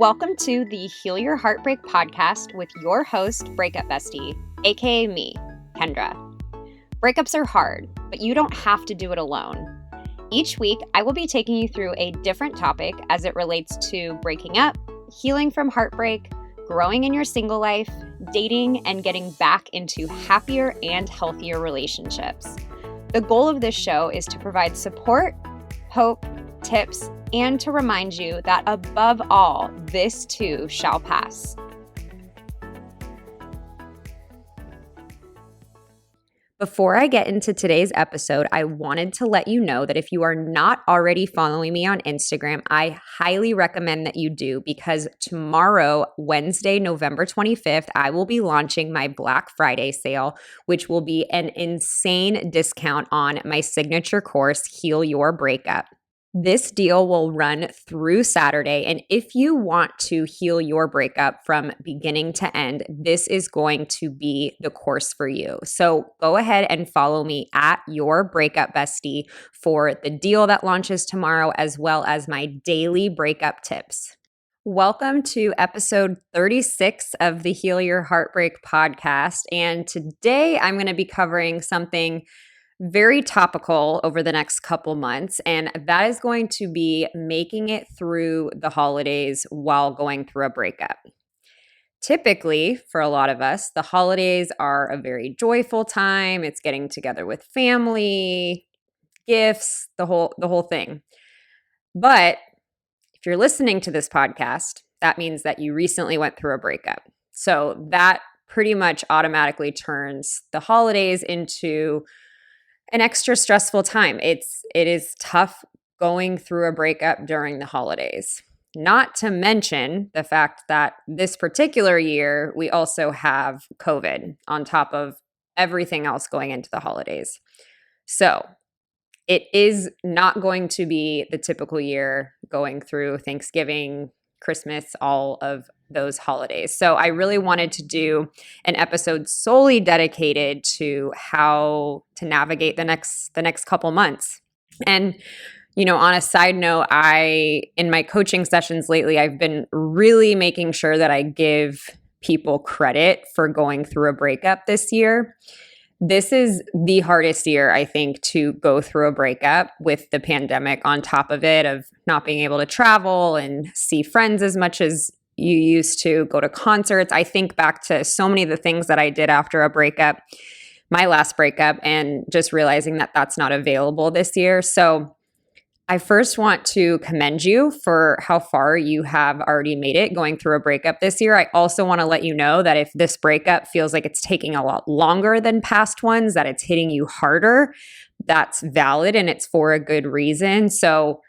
Welcome to the Heal Your Heartbreak podcast with your host, Breakup Bestie, aka me, Kendra. Breakups are hard, but you don't have to do it alone. Each week, I will be taking you through a different topic as it relates to breaking up, healing from heartbreak, growing in your single life, dating, and getting back into happier and healthier relationships. The goal of this show is to provide support, hope, tips, and to remind you that above all, this too shall pass. Before I get into today's episode, I wanted to let you know that if you are not already following me on Instagram, I highly recommend that you do, because tomorrow, Wednesday, November 25th, I will be launching my Black Friday sale, which will be an insane discount on my signature course, Heal Your Breakup. This deal will run through Saturday, and if you want to heal your breakup from beginning to end, this is going to be the course for you. So go ahead and follow me at Your Breakup Bestie for the deal that launches tomorrow, as well as my daily breakup tips. Welcome to episode 36 of the Heal Your Heartbreak podcast, and today I'm going to be covering something very topical over the next couple months, and that is going to be making it through the holidays while going through a breakup. Typically, for a lot of us, the holidays are a very joyful time. It's getting together with family, gifts, the whole thing. But if you're listening to this podcast, that means that you recently went through a breakup. So that pretty much automatically turns the holidays into an extra stressful time. It is tough going through a breakup during the holidays. Not to mention the fact that this particular year, we also have COVID on top of everything else going into the holidays. So it is not going to be the typical year going through Thanksgiving, Christmas, all of those holidays. So I really wanted to do an episode solely dedicated to how to navigate the next couple months. And on a side note, in my coaching sessions lately, I've been really making sure that I give people credit for going through a breakup this year. This is the hardest year, I think, to go through a breakup with the pandemic on top of it, of not being able to travel and see friends as much as you used to, go to concerts. I think back to so many of the things that I did after a breakup, my last breakup, and just realizing that that's not available this year. So I first want to commend you for how far you have already made it going through a breakup this year. I also want to let you know that if this breakup feels like it's taking a lot longer than past ones, that it's hitting you harder, that's valid and it's for a good reason. So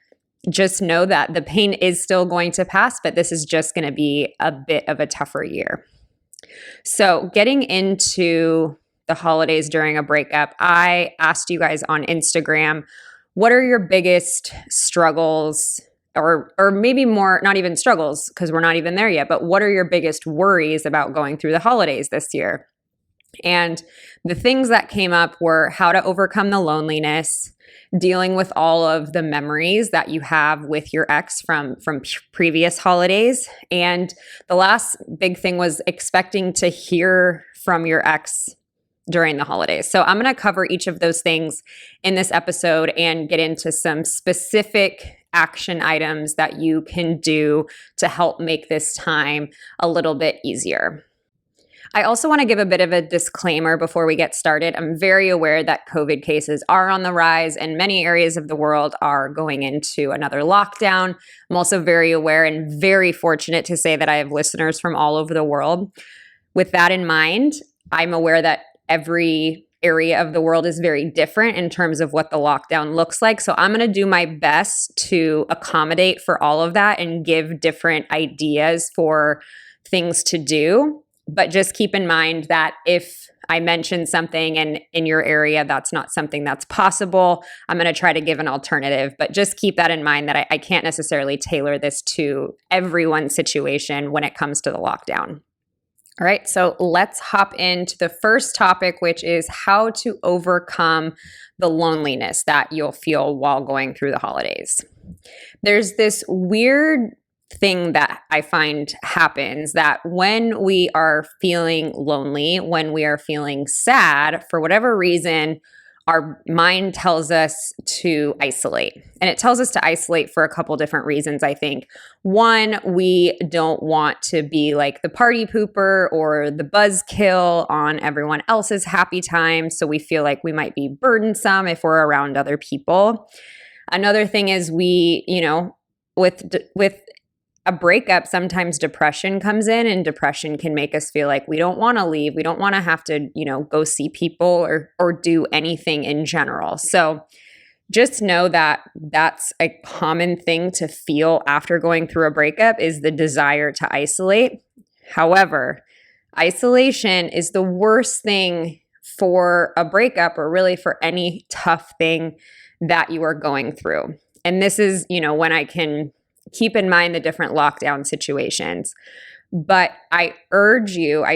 just know that the pain is still going to pass, but this is just going to be a bit of a tougher year. So getting into the holidays during a breakup, I asked you guys on Instagram, what are your biggest struggles, or maybe more, not even struggles because we're not even there yet, but what are your biggest worries about going through the holidays this year? And the things that came up were how to overcome the loneliness, dealing with all of the memories that you have with your ex from previous holidays. And the last big thing was expecting to hear from your ex during the holidays. So I'm going to cover each of those things in this episode and get into some specific action items that you can do to help make this time a little bit easier. I also want to give a bit of a disclaimer before we get started. I'm very aware that COVID cases are on the rise and many areas of the world are going into another lockdown. I'm also very aware and very fortunate to say that I have listeners from all over the world. With that in mind, I'm aware that every area of the world is very different in terms of what the lockdown looks like. So I'm going to do my best to accommodate for all of that and give different ideas for things to do. But just keep in mind that if I mention something and in your area that's not something that's possible, I'm going to try to give an alternative. But just keep that in mind that I can't necessarily tailor this to everyone's situation when it comes to the lockdown. All right, so let's hop into the first topic, which is how to overcome the loneliness that you'll feel while going through the holidays. There's this weird thing that I find happens, that when we are feeling lonely, when we are feeling sad, for whatever reason, our mind tells us to isolate. And it tells us to isolate for a couple different reasons, I think. One, we don't want to be like the party pooper or the buzzkill on everyone else's happy time. So we feel like we might be burdensome if we're around other people. Another thing is with a breakup, sometimes depression comes in, and depression can make us feel like we don't want to leave. We don't want to have to, go see people or do anything in general. So just know that that's a common thing to feel after going through a breakup, is the desire to isolate. However, isolation is the worst thing for a breakup, or really for any tough thing that you are going through. And this is, when I can keep in mind the different lockdown situations. But I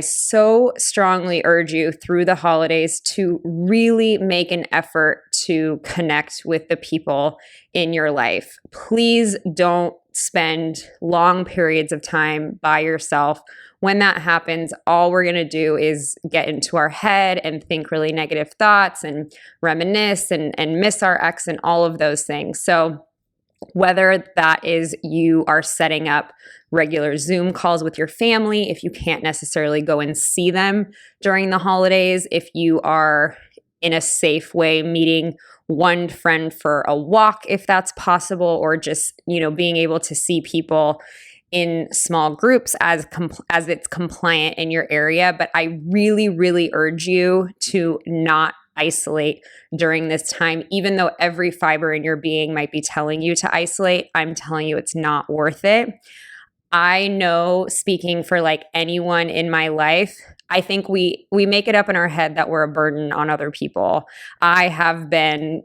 so strongly urge you through the holidays to really make an effort to connect with the people in your life. Please don't spend long periods of time by yourself. When that happens, all we're going to do is get into our head and think really negative thoughts and reminisce and miss our ex and all of those things. So whether that is you are setting up regular Zoom calls with your family, if you can't necessarily go and see them during the holidays, if you are in a safe way meeting one friend for a walk, if that's possible, or just, being able to see people in small groups as it's compliant in your area. But I really, really urge you to not isolate during this time. Even though every fiber in your being might be telling you to isolate, I'm telling you it's not worth it. I know, speaking for like anyone in my life, I think we make it up in our head that we're a burden on other people. I have been,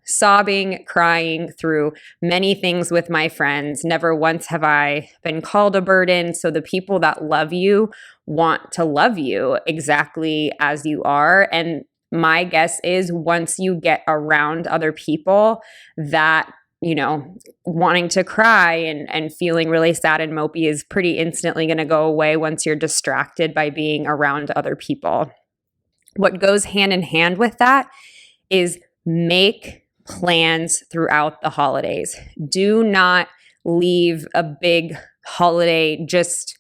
sobbing, crying through many things with my friends. Never once have I been called a burden. So the people that love you want to love you exactly as you are. And my guess is once you get around other people, that wanting to cry and feeling really sad and mopey is pretty instantly going to go away once you're distracted by being around other people. What goes hand in hand with that is make plans throughout the holidays. Do not leave a big holiday just,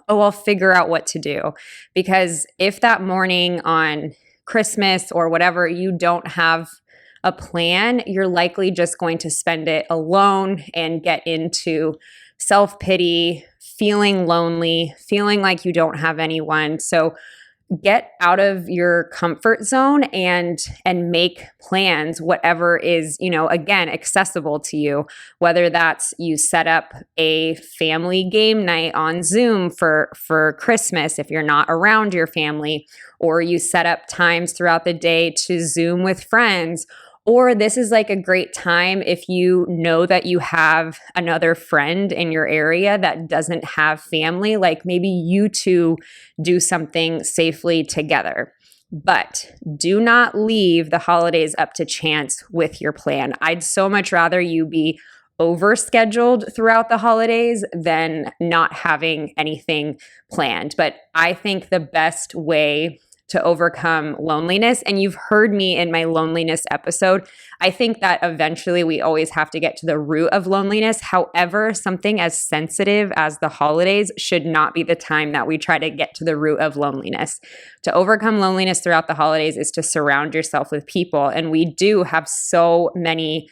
I'll figure out what to do. Because if that morning on Christmas or whatever, you don't have a plan, you're likely just going to spend it alone and get into self-pity, feeling lonely, feeling like you don't have anyone. So get out of your comfort zone and make plans, whatever is, again, accessible to you, whether that's you set up a family game night on Zoom for Christmas if you're not around your family, or you set up times throughout the day to Zoom with friends. Or this is like a great time if you know that you have another friend in your area that doesn't have family, like maybe you two do something safely together. But do not leave the holidays up to chance with your plan. I'd so much rather you be overscheduled throughout the holidays than not having anything planned. But I think the best way to overcome loneliness, and you've heard me in my loneliness episode, I think that eventually we always have to get to the root of loneliness. However, something as sensitive as the holidays should not be the time that we try to get to the root of loneliness. To overcome loneliness throughout the holidays is to surround yourself with people. And we do have so many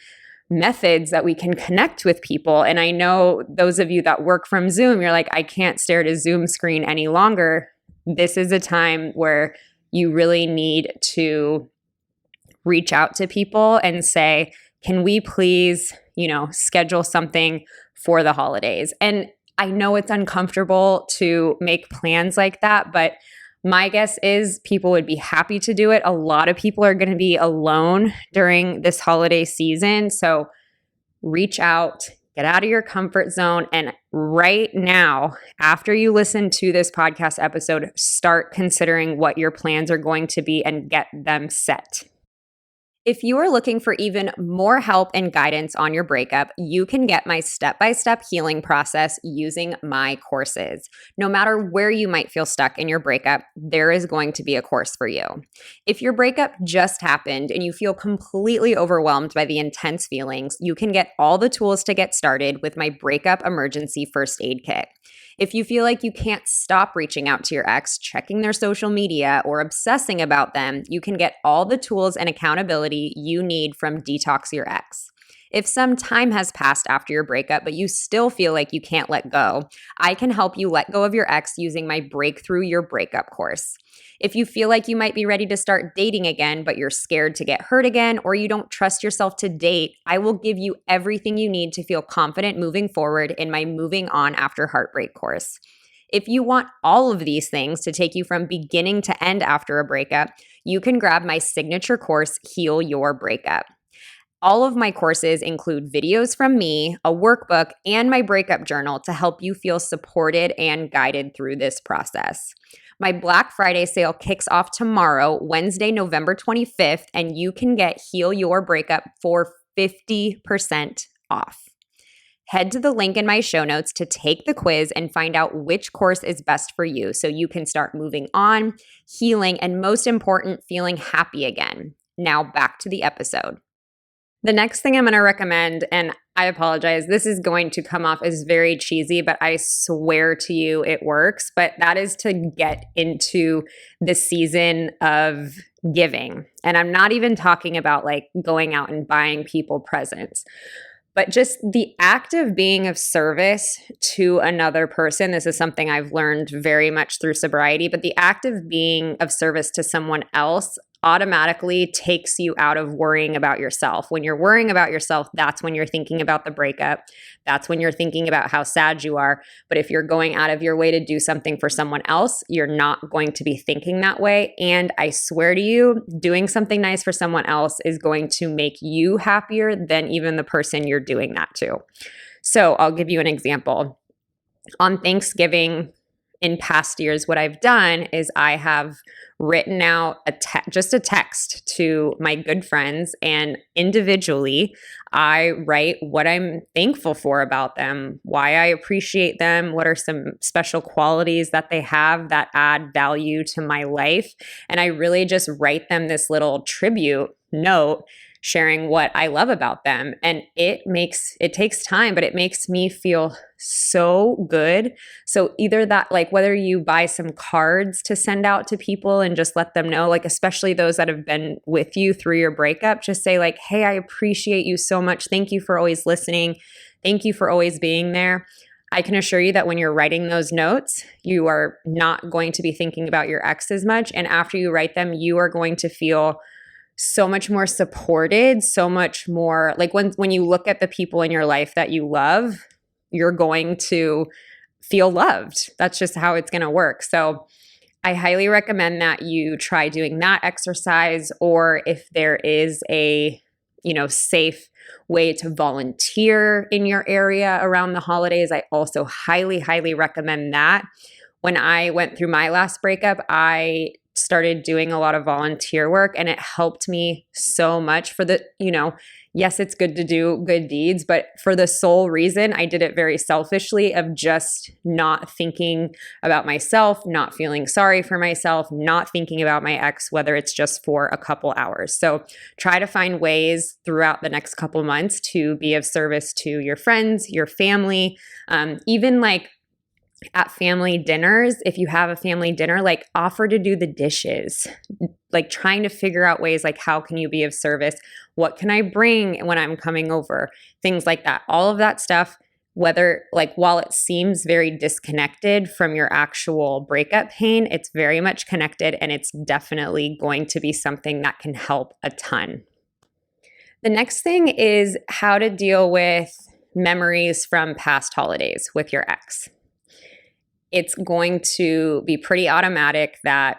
methods that we can connect with people. And I know those of you that work from Zoom, you're like, I can't stare at a Zoom screen any longer. This is a time where you really need to reach out to people and say, can we please, schedule something for the holidays? And I know it's uncomfortable to make plans like that, but my guess is people would be happy to do it. A lot of people are going to be alone during this holiday season. So reach out, get out of your comfort zone. And right now, after you listen to this podcast episode, start considering what your plans are going to be and get them set. If you are looking for even more help and guidance on your breakup, you can get my step-by-step healing process using my courses. No matter where you might feel stuck in your breakup, there is going to be a course for you. If your breakup just happened and you feel completely overwhelmed by the intense feelings, you can get all the tools to get started with my Breakup Emergency First Aid Kit. If you feel like you can't stop reaching out to your ex, checking their social media, or obsessing about them, you can get all the tools and accountability you need from Detox Your Ex. If some time has passed after your breakup, but you still feel like you can't let go, I can help you let go of your ex using my Breakthrough Your Breakup course. If you feel like you might be ready to start dating again, but you're scared to get hurt again, or you don't trust yourself to date, I will give you everything you need to feel confident moving forward in my Moving On After Heartbreak course. If you want all of these things to take you from beginning to end after a breakup, you can grab my signature course, Heal Your Breakup. All of my courses include videos from me, a workbook, and my breakup journal to help you feel supported and guided through this process. My Black Friday sale kicks off tomorrow, Wednesday, November 25th, and you can get Heal Your Breakup for 50% off. Head to the link in my show notes to take the quiz and find out which course is best for you so you can start moving on, healing, and most important, feeling happy again. Now back to the episode. The next thing I'm going to recommend, and I apologize, this is going to come off as very cheesy, but I swear to you it works, but that is to get into the season of giving. And I'm not even talking about like going out and buying people presents, but just the act of being of service to another person. This is something I've learned very much through sobriety, but the act of being of service to someone else automatically takes you out of worrying about yourself. When you're worrying about yourself, that's when you're thinking about the breakup. That's when you're thinking about how sad you are. But if you're going out of your way to do something for someone else, you're not going to be thinking that way. And I swear to you, doing something nice for someone else is going to make you happier than even the person you're doing that to. So I'll give you an example. On Thanksgiving, in past years, what I've done is I have written out just a text to my good friends, and individually, I write what I'm thankful for about them, why I appreciate them, what are some special qualities that they have that add value to my life. And I really just write them this little tribute note sharing what I love about them. And it takes time, but it makes me feel so good. So either that, like whether you buy some cards to send out to people and just let them know, like especially those that have been with you through your breakup, just say like, hey, I appreciate you so much. Thank you for always listening. Thank you for always being there. I can assure you that when you're writing those notes, you are not going to be thinking about your ex as much. And after you write them, you are going to feel so much more supported, so much more like when you look at the people in your life that you love, you're going to feel loved. That's just how it's going to work. So I highly recommend that you try doing that exercise, or if there is a, safe way to volunteer in your area around the holidays, I also highly, highly recommend that. When I went through my last breakup, I started doing a lot of volunteer work, and it helped me so much for the, yes, it's good to do good deeds, but for the sole reason I did it very selfishly of just not thinking about myself, not feeling sorry for myself, not thinking about my ex, whether it's just for a couple hours. So try to find ways throughout the next couple months to be of service to your friends, your family, even like at family dinners, if you have a family dinner, like offer to do the dishes, like trying to figure out ways like how can you be of service? What can I bring when I'm coming over? Things like that. All of that stuff, whether like while it seems very disconnected from your actual breakup pain, it's very much connected, and it's definitely going to be something that can help a ton. The next thing is how to deal with memories from past holidays with your ex. It's going to be pretty automatic that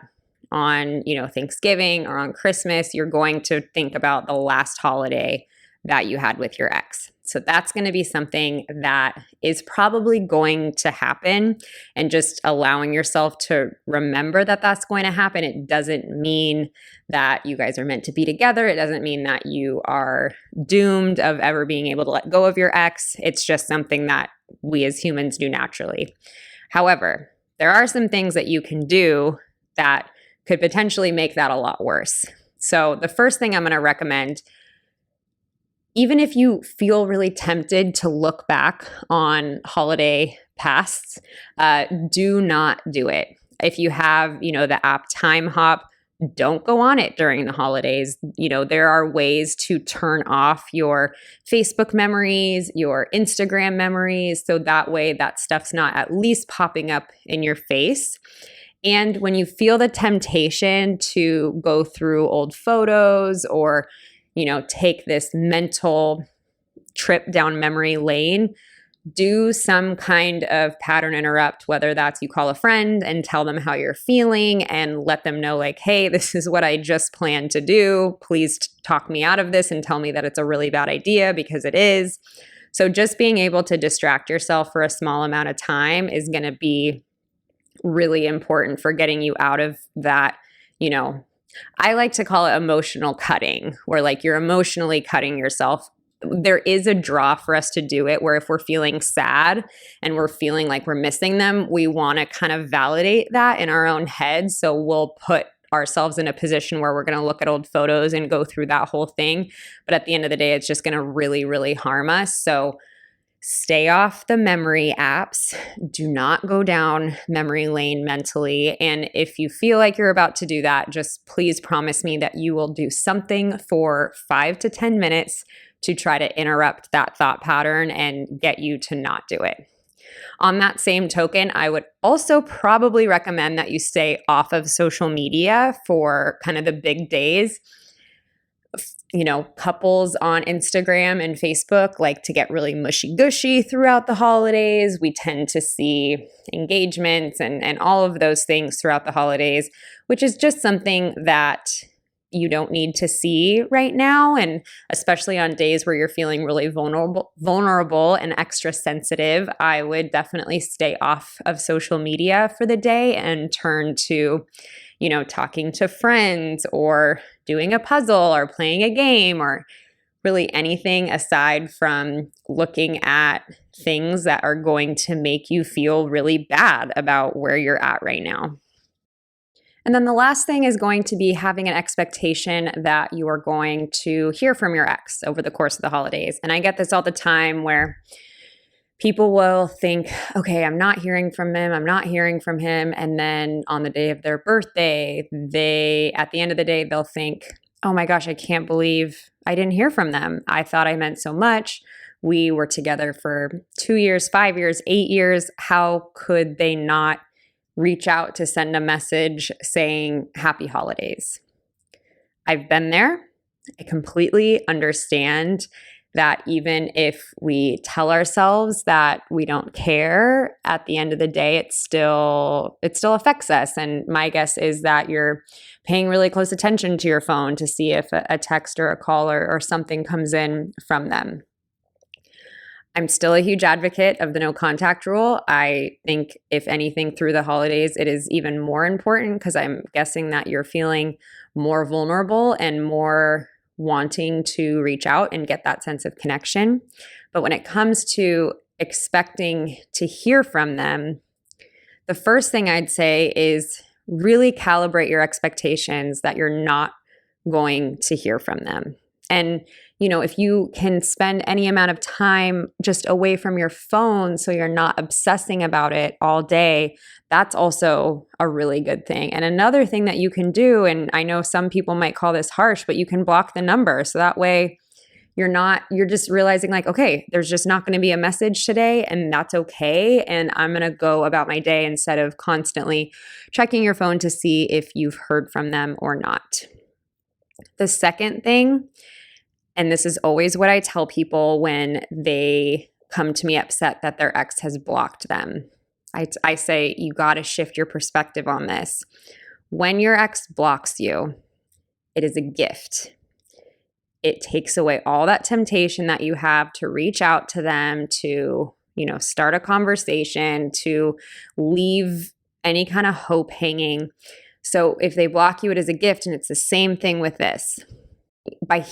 on, Thanksgiving or on Christmas, you're going to think about the last holiday that you had with your ex. So that's going to be something that is probably going to happen, and just allowing yourself to remember that that's going to happen. It doesn't mean that you guys are meant to be together. It doesn't mean that you are doomed of ever being able to let go of your ex. It's just something that we as humans do naturally. However, there are some things that you can do that could potentially make that a lot worse. So the first thing I'm going to recommend, even if you feel really tempted to look back on holiday pasts, do not do it. If you have, the app Time Hop, don't go on it during the holidays. There are ways to turn off your Facebook memories, your Instagram memories, so that way that stuff's not at least popping up in your face. And when you feel the temptation to go through old photos or, take this mental trip down memory lane, do some kind of pattern interrupt, whether that's you call a friend and tell them how you're feeling and let them know like, hey, this is what I just planned to do. Please talk me out of this and tell me that it's a really bad idea, because it is. So just being able to distract yourself for a small amount of time is going to be really important for getting you out of that, I like to call it emotional cutting, where like you're emotionally cutting yourself. There is a draw for us to do it, where if we're feeling sad and we're feeling like we're missing them, we want to kind of validate that in our own head. So we'll put ourselves in a position where we're going to look at old photos and go through that whole thing. But at the end of the day, it's just going to really, really harm us. So stay off the memory apps. Do not go down memory lane mentally. And if you feel like you're about to do that, just please promise me that you will do something for 5 to 10 minutes to try to interrupt that thought pattern and get you to not do it. On that same token, I would also probably recommend that you stay off of social media for kind of the big days. Couples on Instagram and Facebook like to get really mushy-gushy throughout the holidays. We tend to see engagements and all of those things throughout the holidays, which is just something that you don't need to see right now. And especially on days where you're feeling really vulnerable and extra sensitive, I would definitely stay off of social media for the day and turn to, talking to friends or doing a puzzle or playing a game, or really anything aside from looking at things that are going to make you feel really bad about where you're at right now. And then the last thing is going to be having an expectation that you are going to hear from your ex over the course of the holidays. And I get this all the time where people will think, okay, I'm not hearing from him. And then on the day of their birthday, at the end of the day, they'll think, oh my gosh, I can't believe I didn't hear from them. I thought I meant so much. We were together for 2 years, 5 years, 8 years. How could they not reach out to send a message saying happy holidays? I've been there. I completely understand that even if we tell ourselves that we don't care, at the end of the day, it still affects us. And my guess is that you're paying really close attention to your phone to see if a text or a call or something comes in from them. I'm still a huge advocate of the no contact rule. I think if anything through the holidays, it is even more important, because I'm guessing that you're feeling more vulnerable and more wanting to reach out and get that sense of connection. But when it comes to expecting to hear from them, the first thing I'd say is really calibrate your expectations that you're not going to hear from them. And if you can spend any amount of time just away from your phone so you're not obsessing about it all day, that's also a really good thing. And another thing that you can do, and I know some people might call this harsh, but you can block the number. So that way you're just realizing like, okay, there's just not going to be a message today, and that's okay. And I'm going to go about my day instead of constantly checking your phone to see if you've heard from them or not. The second thing, and this is always what I tell people when they come to me upset that their ex has blocked them. I say, you got to shift your perspective on this. When your ex blocks you, it is a gift. it takes away all that temptation that you have to reach out to them, to, start a conversation, to leave any kind of hope hanging. So if they block you, it is a gift. And it's the same thing with this. By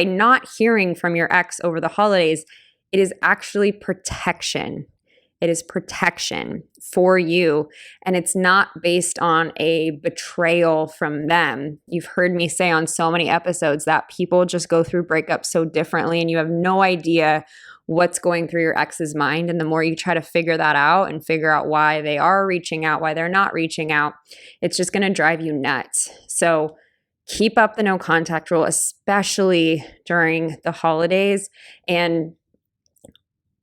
not hearing from your ex over the holidays, it is actually protection. It is protection for you. And it's not based on a betrayal from them. You've heard me say on so many episodes that people just go through breakups so differently, and you have no idea what's going through your ex's mind. And the more you try to figure that out and figure out why they are reaching out, why they're not reaching out, it's just going to drive you nuts. So keep up the no contact rule, especially during the holidays. And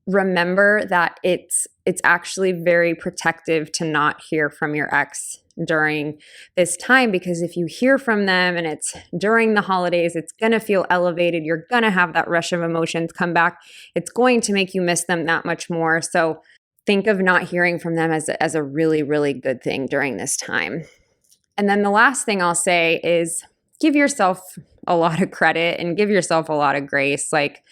remember that it's actually very protective to not hear from your ex during this time, because if you hear from them and it's during the holidays, it's going to feel elevated. You're going to have that rush of emotions come back. It's going to make you miss them that much more. So think of not hearing from them as a really, really good thing during this time. And then the last thing I'll say is give yourself a lot of credit and give yourself a lot of grace. Like,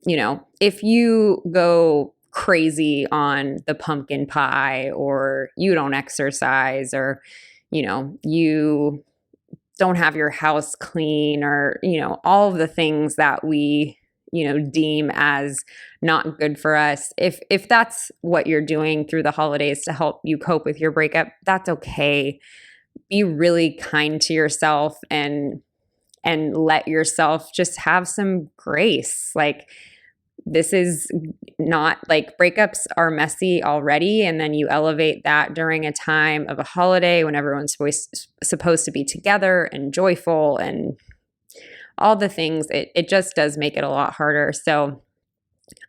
if you go crazy on the pumpkin pie, or you don't exercise, or, you don't have your house clean, or, all of the things that we, deem as not good for us. If that's what you're doing through the holidays to help you cope with your breakup, that's okay. Be really kind to yourself and let yourself just have some grace. Like, this is not like, breakups are messy already. And then you elevate that during a time of a holiday when everyone's supposed to be together and joyful and all the things. It just does make it a lot harder. So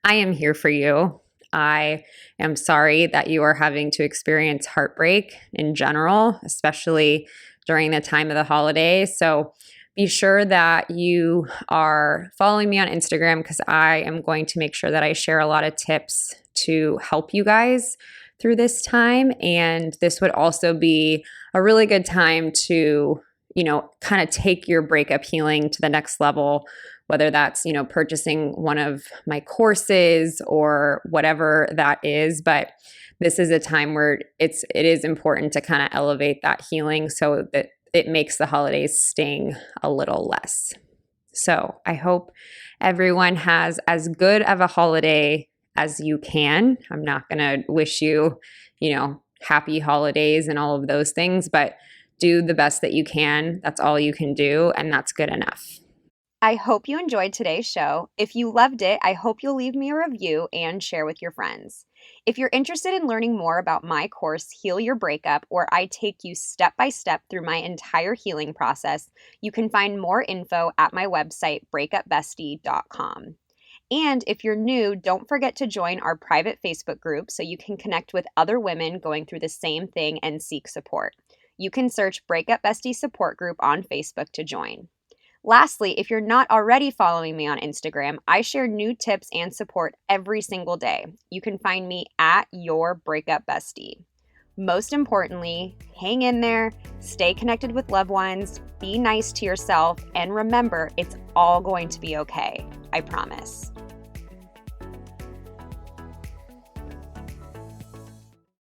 I am here for you. I am sorry that you are having to experience heartbreak in general, especially during the time of the holidays. So be sure that you are following me on Instagram, because I am going to make sure that I share a lot of tips to help you guys through this time. And this would also be a really good time to, kind of take your breakup healing to the next level, whether that's, purchasing one of my courses or whatever that is. But this is a time where it is important to kind of elevate that healing so that it makes the holidays sting a little less. So I hope everyone has as good of a holiday as you can. I'm not going to wish you, happy holidays and all of those things, but do the best that you can. That's all you can do, and that's good enough. I hope you enjoyed today's show. If you loved it, I hope you'll leave me a review and share with your friends. If you're interested in learning more about my course, Heal Your Breakup, where I take you step by step through my entire healing process, you can find more info at my website, breakupbestie.com. And if you're new, don't forget to join our private Facebook group so you can connect with other women going through the same thing and seek support. You can search Breakup Bestie Support Group on Facebook to join. Lastly, if you're not already following me on Instagram, I share new tips and support every single day. You can find me at Your Breakup Bestie. Most importantly, hang in there, stay connected with loved ones, be nice to yourself, and remember, it's all going to be okay. I promise.